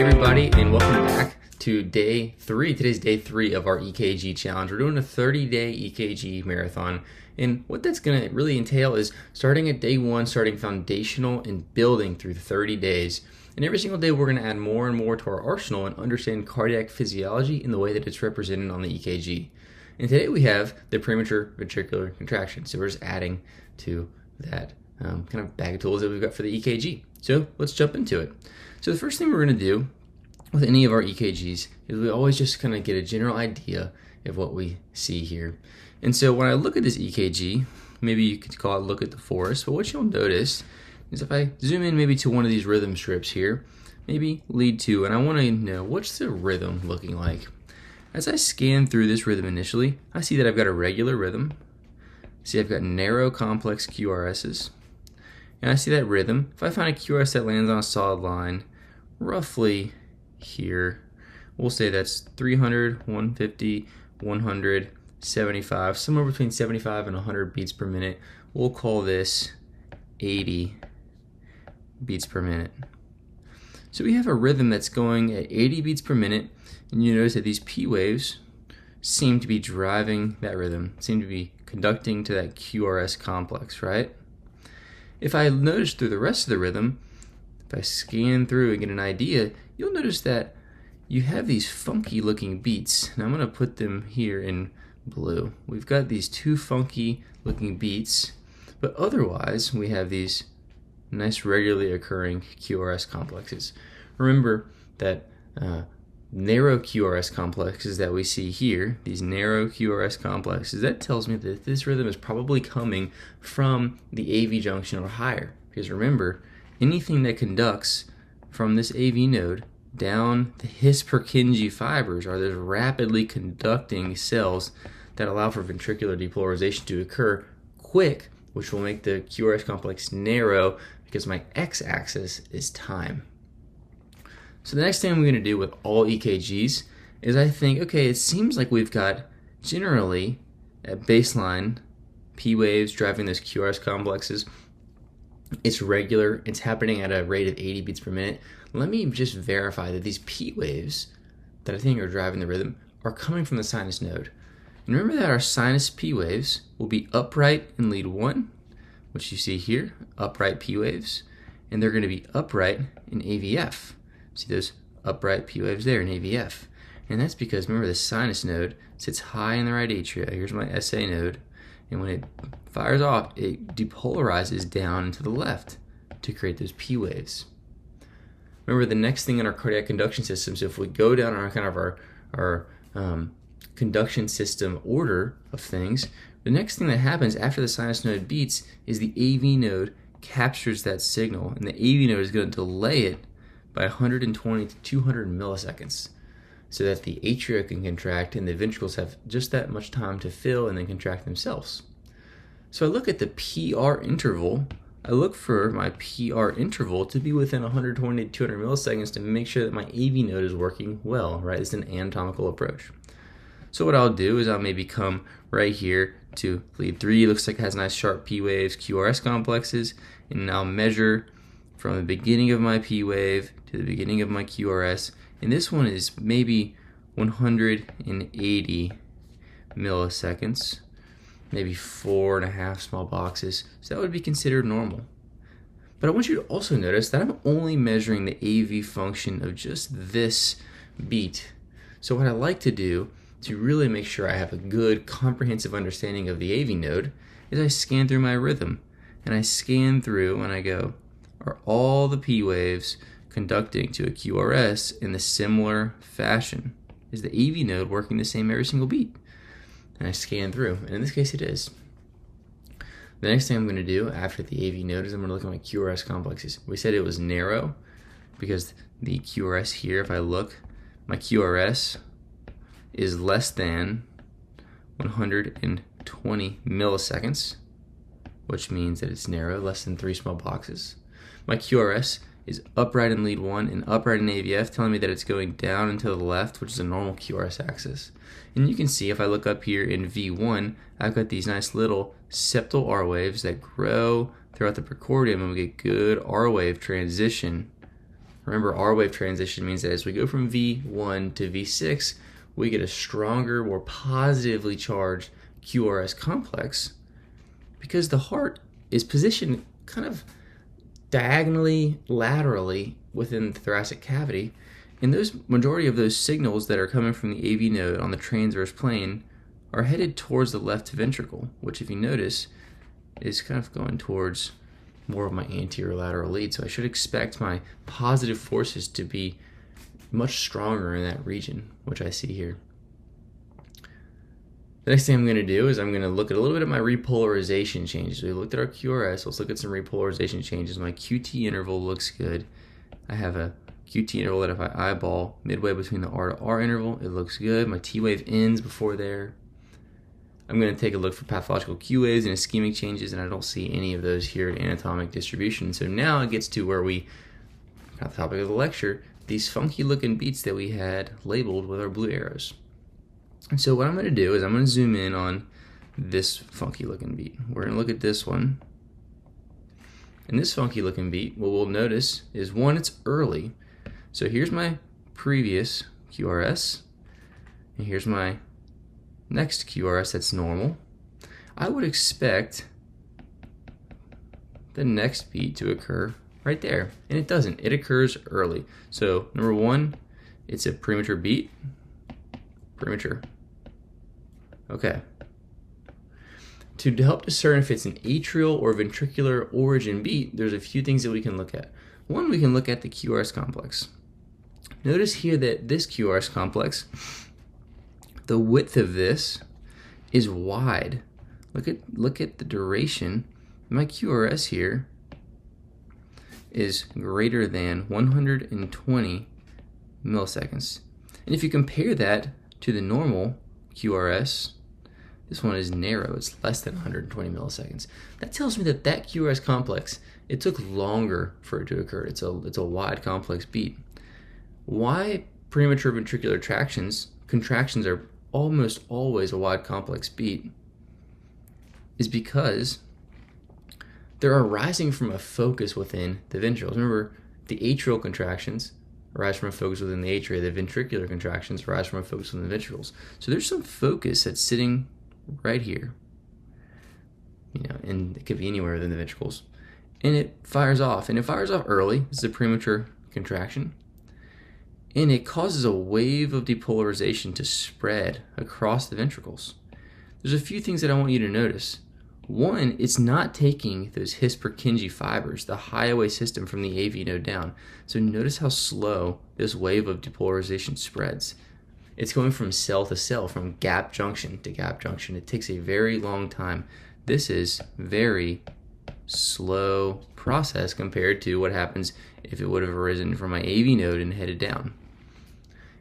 everybody, and welcome back to day 3. Today's day 3 of our EKG challenge. We're doing a 30-day EKG marathon, and what that's going to really entail is starting at day 1, starting foundational and building through 30 days. And every single day we're going to add more and more to our arsenal and understand cardiac physiology in the way that it's represented on the EKG. And today we have the premature ventricular contraction, so we're just adding to that kind of bag of tools that we've got for the EKG. So let's jump into it. So the first thing we're going to do with any of our EKGs is we always just kind of get a general idea of what we see here. And so when I look at this EKG, maybe you could call it look at the forest, but what you'll notice is if I zoom in maybe to one of these rhythm strips here, maybe lead 2, and I want to know what's the rhythm looking like. As I scan through this rhythm initially, I see that I've got a regular rhythm. See, I've got narrow complex QRSs. And I see that rhythm. If I find a QRS that lands on a solid line, roughly here, we'll say that's 300, 150, 100, 75, somewhere between 75 and 100 beats per minute. We'll call this 80 beats per minute. So we have a rhythm that's going at 80 beats per minute, and you notice that these P waves seem to be driving that rhythm, seem to be conducting to that QRS complex, right? If I notice through the rest of the rhythm, if I scan through and get an idea, you'll notice that you have these funky looking beats. And I'm going to put them here in blue. We've got these 2 funky looking beats, but otherwise we have these nice regularly occurring QRS complexes. Remember that narrow QRS complexes that we see here, these narrow QRS complexes, that tells me that this rhythm is probably coming from the AV junction or higher. Because remember, anything that conducts from this AV node down the His-Purkinje fibers are those rapidly conducting cells that allow for ventricular depolarization to occur quick, which will make the QRS complex narrow because my x-axis is time. So the next thing I'm going to do with all EKGs is I think, okay, it seems like we've got generally at baseline P waves driving those QRS complexes. It's regular, it's happening at a rate of 80 beats per minute. Let me just verify that these P waves that I think are driving the rhythm are coming from the sinus node. And remember that our sinus P waves will be upright in lead 1, which you see here, upright P waves, and they're going to be upright in AVF. See those upright P waves there in AVF. And that's because, remember, the sinus node sits high in the right atria. Here's my SA node. And when it fires off, it depolarizes down into the left to create those P waves. Remember, the next thing in our cardiac conduction system, so if we go down our kind of our conduction system order of things, the next thing that happens after the sinus node beats is the AV node captures that signal, and the AV node is going to delay it by 120 to 200 milliseconds so that the atria can contract and the ventricles have just that much time to fill and then contract themselves. So I look at the PR interval. I look for my PR interval to be within 120 to 200 milliseconds to make sure that my AV node is working well, right? It's an anatomical approach. So what I'll do is I'll maybe come right here to lead 3. Looks like it has nice sharp P waves, QRS complexes, and I'll measure from the beginning of my P wave to the beginning of my QRS, and this one is maybe 180 milliseconds, maybe 4.5 small boxes, so that would be considered normal. But I want you to also notice that I'm only measuring the AV function of just this beat. So what I like to do to really make sure I have a good comprehensive understanding of the AV node is I scan through my rhythm, and I scan through and I go, are all the P waves conducting to a QRS in the similar fashion? Is the AV node working the same every single beat? And I scan through, and in this case it is. The next thing I'm going to do after the AV node is I'm going to look at my QRS complexes. We said it was narrow because the QRS here, if I look, my QRS is less than 120 milliseconds, which means that it's narrow, less than 3 small boxes. My QRS is upright in lead 1 and upright in AVF, telling me that it's going down and to the left, which is a normal QRS axis. And you can see if I look up here in V1, I've got these nice little septal R waves that grow throughout the precordium, and we get good R wave transition Remember, R wave transition means that as we go from V1 to V6, we get a stronger, more positively charged QRS complex because the heart is positioned kind of diagonally, laterally within the thoracic cavity. And those majority of those signals that are coming from the AV node on the transverse plane are headed towards the left ventricle, which if you notice is kind of going towards more of my anterior lateral lead. So I should expect my positive forces to be much stronger in that region, which I see here. The next thing I'm going to do is I'm going to look at a little bit of my repolarization changes. We looked at our QRS. Let's look at some repolarization changes. My QT interval looks good. I have a QT interval that if I eyeball midway between the R to R interval, it looks good. My T wave ends before there. I'm going to take a look for pathological Q waves and ischemic changes, and I don't see any of those here at anatomic distribution. So now it gets to where we got the topic of the lecture, these funky looking beats that we had labeled with our blue arrows. And so what I'm going to do is I'm going to zoom in on this funky looking beat. We're going to look at this one. And this funky looking beat, what we'll notice is one, it's early. So here's my previous QRS, and here's my next QRS that's normal. I would expect the next beat to occur right there, and it doesn't. It occurs early. So number one, it's a premature beat. Premature. Okay. To help discern if it's an atrial or ventricular origin beat, there's a few things that we can look at. One, we can look at the QRS complex. Notice here that this QRS complex, the width of this is wide. Look at the duration. My QRS here is greater than 120 milliseconds. And if you compare that to the normal QRS, this one is narrow. It's less than 120 milliseconds. That tells me that that QRS complex, it took longer for it to occur. It's a wide, complex beat. Why premature ventricular contractions are almost always a wide, complex beat is because they're arising from a focus within the ventricles. Remember, the atrial contractions arise from a focus within the atria. The ventricular contractions arise from a focus within the ventricles. So there's some focus that's sitting right here, and it could be anywhere within the ventricles. And it fires off, and it fires off early. This is a premature contraction. And it causes a wave of depolarization to spread across the ventricles. There's a few things that I want you to notice. One, it's not taking those His-Purkinje fibers, the highway system from the AV node down. So notice how slow this wave of depolarization spreads. It's going from cell to cell, from gap junction to gap junction. It takes a very long time. This is very slow process compared to what happens if it would have arisen from my AV node and headed down.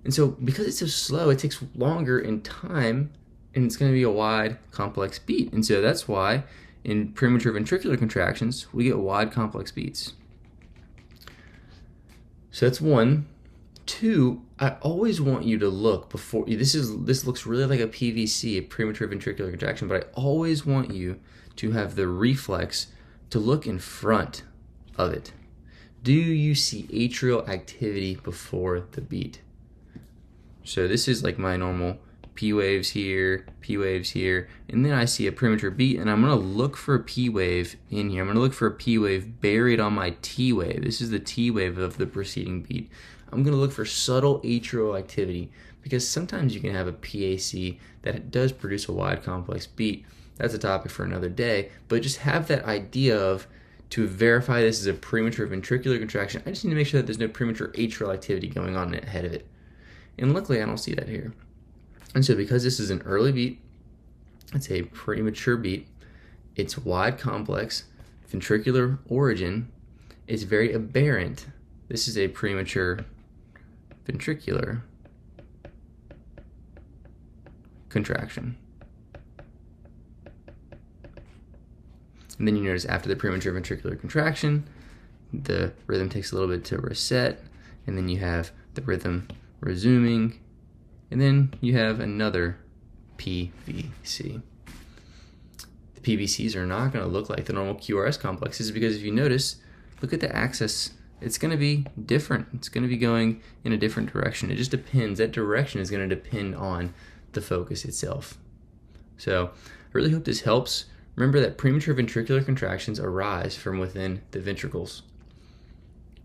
And so because it's so slow, it takes longer in time, and it's going to be a wide, complex beat. And so that's why in premature ventricular contractions, we get wide, complex beats. So that's one. Two, I always want you to look before, this looks really like a PVC, a premature ventricular contraction, but I always want you to have the reflex to look in front of it. Do you see atrial activity before the beat? So this is like my normal P waves here, and then I see a premature beat, and I'm going to look for a P wave in here. I'm going to look for a P wave buried on my T wave. This is the T wave of the preceding beat. I'm going to look for subtle atrial activity, because sometimes you can have a PAC that does produce a wide, complex beat. That's a topic for another day, but just have that idea of, to verify this is a premature ventricular contraction, I just need to make sure that there's no premature atrial activity going on ahead of it. And luckily I don't see that here. And so because this is an early beat, it's a premature beat, it's wide, complex, ventricular origin, it's very aberrant. This is a premature ventricular contraction. And then you notice after the premature ventricular contraction, the rhythm takes a little bit to reset, and then you have the rhythm resuming, and then you have another PVC. The PVCs are not going to look like the normal QRS complexes, because if you notice, look at the axis it's going to be different. It's going to be going in a different direction. It just depends. That direction is going to depend on the focus itself. So I really hope this helps. Remember that premature ventricular contractions arise from within the ventricles,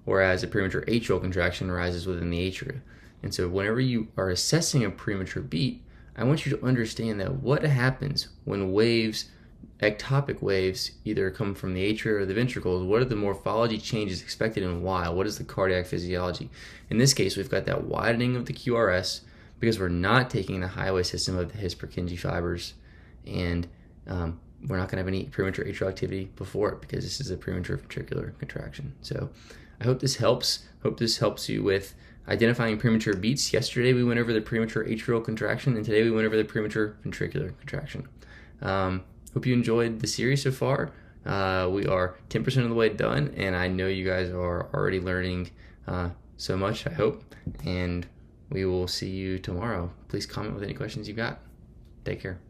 whereas a premature atrial contraction arises within the atria. And so whenever you are assessing a premature beat, I want you to understand that what happens when waves, ectopic waves, either come from the atria or the ventricles, what are the morphology changes expected and why? What is the cardiac physiology? In this case, we've got that widening of the QRS because we're not taking the highway system of the His-Purkinje fibers, and we're not going to have any premature atrial activity before it because this is a premature ventricular contraction. So I hope this helps. Hope this helps you with identifying premature beats. Yesterday we went over the premature atrial contraction, and today we went over the premature ventricular contraction. Hope you enjoyed the series so far. We are 10% of the way done, and I know you guys are already learning so much, I hope. And we will see you tomorrow. Please comment with any questions you've got. Take care.